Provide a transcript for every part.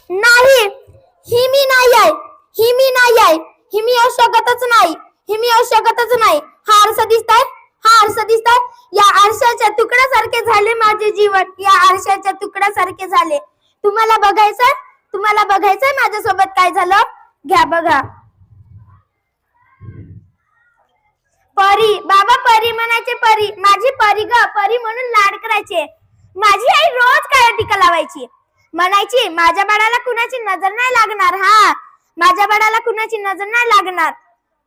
नाही, ही मी नाही आहे, ही मी नाही आहे, ही मी असू शकतच नाही, ही मी असू शकतच नाही. हा आरसा दिसताय, हा आरसा दिसताय, या आरशाच्या तुकड्यासारखे झाले माझे जीवन, या आरशाच्या तुकड्यासारखे झाले. तुम्हाला बघायचंय, तुम्हाला बघायचंय माझ्यासोबत काय झालं? घ्या बघा. परी, बाबा परी म्हणायचे, परी माझी परी ग, परी म्हणून लाड करायचे. माझी आई रोज काळा टिका लावायची, म्हणायची माझ्या बाळाला कुणाची नजर नाही लागणार, हा माझ्या बाळाला कुणाची नजर नाही लागणार.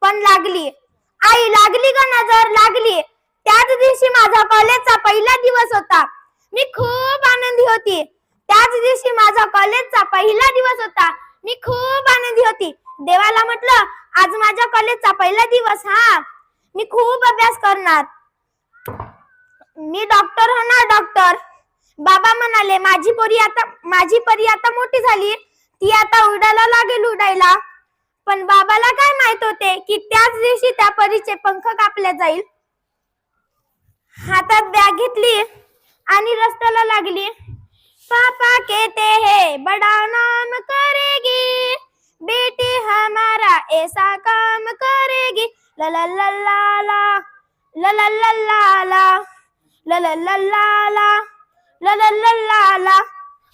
पण लागली, आई लागली ग नजर, लागली. त्याच दिवशी माझा कॉलेजचा पहिला दिवस होता. मी खूप आनंदी होती. त्याच दिवशी माझा कॉलेजचा पहिला दिवस होता. मी खूप आनंदी होती. देवाला म्हटलं आज माझ्या कॉलेजचा पहिला दिवस, हा मी खूप अभ्यास करणार, मी डॉक्टर होणार, डॉक्टर. बाबा म्हणाले माझी परी आता मोठी झाली, ती आता उडायला लागेल, उडायला. पण बाबाला काय माहित होते की त्याच दिवशी त्या परीचे पंख कापले जाईल. हातात बॅग घेतली आणि रस्त्याला लागली. पापा कहते हैं बड़ा नाम करेगी, बेटी हमारा ऐसा काम करेगी. ला ला ला ला ला ला ला ला ला ला ला ला ला ला ला ला ला ला.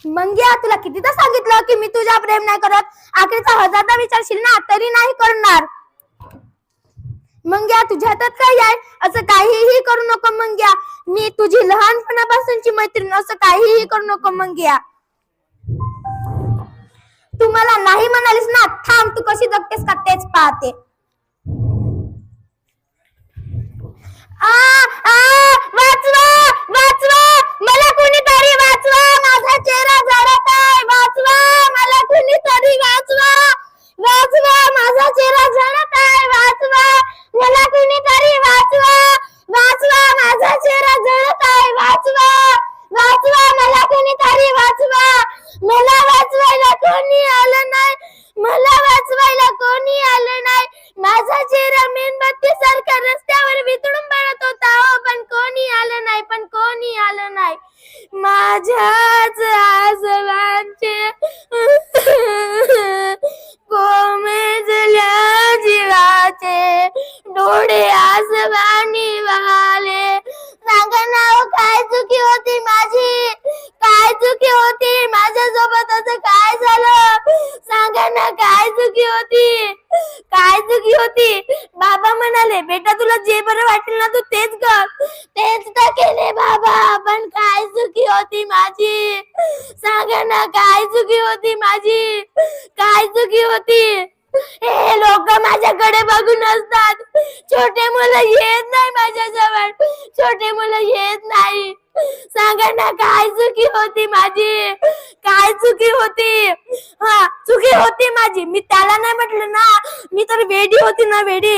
मंग्या, तुला कितीदा सांगितलं की मी तुझ्या प्रेम नाही करत, आखरीचा हजारदा विचारशील ना तरी नाही करणार. मंग्या तुझ्या हातात काय आहे, असं काहीही करू नको मंग्या, मी तुझी लहानपणापासूनची मैत्रीण, असं काहीही करू नको मंग्या. तू मला नाही म्हणालीस ना, थांब तू कशी जगतेस का तेच पाहते. वाचवा, वाचवा, मला कुणीतरी वाचवा, माझा चेहरा जळत आहे, वाचवा, मला कुणीतरी वाचवा, वाचवा, माझा चेहरा जळत आहे, वाचवा, मला कुणीतरी वाचवा, वाचवा, माझा चेहरा जळत आहे, वाचवा, वाचवा, मला कुणीतरी वाचवा. मला वाचवायला कोणी आलं नाही, मला वाचवायला कोणी आलं नाही. माझा चेहरा मेणबत्ती सारखा रस्त्यावर वितळून पडत होता, पण कोणी आलं नाही, पण कोणी आलं नाही. माझ्याच आसवांचे कोमेजल्या जीवाचे डोळे आसवानी वाले. सांगा ना काय चुकी होती माझी, काय चुकी होती माझ्यासोबत, असं काय झालं? सांगा ना काय चुकी होती, काय चुकी होती? बाबा म्हणाले बेटा तुला जे बरं वाटेल ना तू तेच कर, तेच तर केले बाबा, पण काय चुकी होती माझी? सांगा ना काय चुकी होती माझी, काय चुकी होती? हे लोक माझ्याकडे बघून असतात, छोटे मुलं येत नाही माझ्याजवळ, छोटे मुलं येत नाही. सांगा ना काय चुकी होती माझी, काय चुकी होती? हा चुकी होती माझी, मी त्याला नाही म्हटलं ना, मी तर वेडी होती ना, वेडी.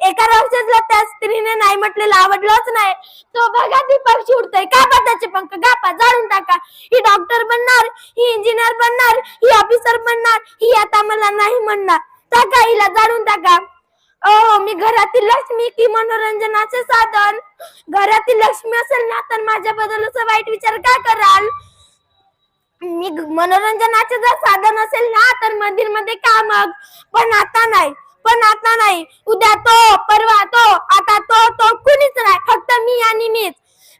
एका राक्षसाला त्या स्त्रीने नाही म्हटलेलं आवडलंच नाही. तो बघा ती पक्षी उडतोय, कापा त्याचे पंख, कापा, जाळून टाका. ही डॉक्टर बनणार, ही इंजिनियर बनणार, ही ऑफिसर बनणार, ही आता मला नाही म्हणणार, टाका हिला, जाळून टाका. मी घरातील लक्ष्मी की मनोरंजनाचे साधन? घरातील लक्ष्मी असेल ना तर माझ्याबद्दल असं वाईट विचार का कराल? मी मनोरंजनाचे जर साधन असेल ना तर मंदिर मध्ये का मग? पण आता नाही, पण आता नाही. उद्या तो, परवा तो, आता तो कुणीच नाही, फक्त मी आणि मीच.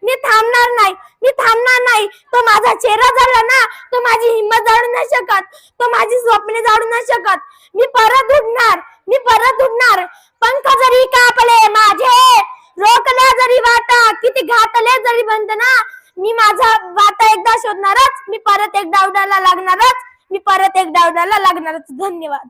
मी थांबणार नाही, मी थांबणार नाही. तो माझा चेहरा झाला ना, तो माझी हिंमत जाळू नाही शकत, तो माझी स्वप्ने जाळू नाही शकत. मी परत उडणार, मी परत उडणार. पंख जरी कापले माझे, रोखल्या जरी वाटा, किती घातले जरी बंधना, मी माझा वाटा एकदा शोधणारच, मी परत एकदा उडायला लागणारच, मी परत एकदा उडायला लागणारच. धन्यवाद.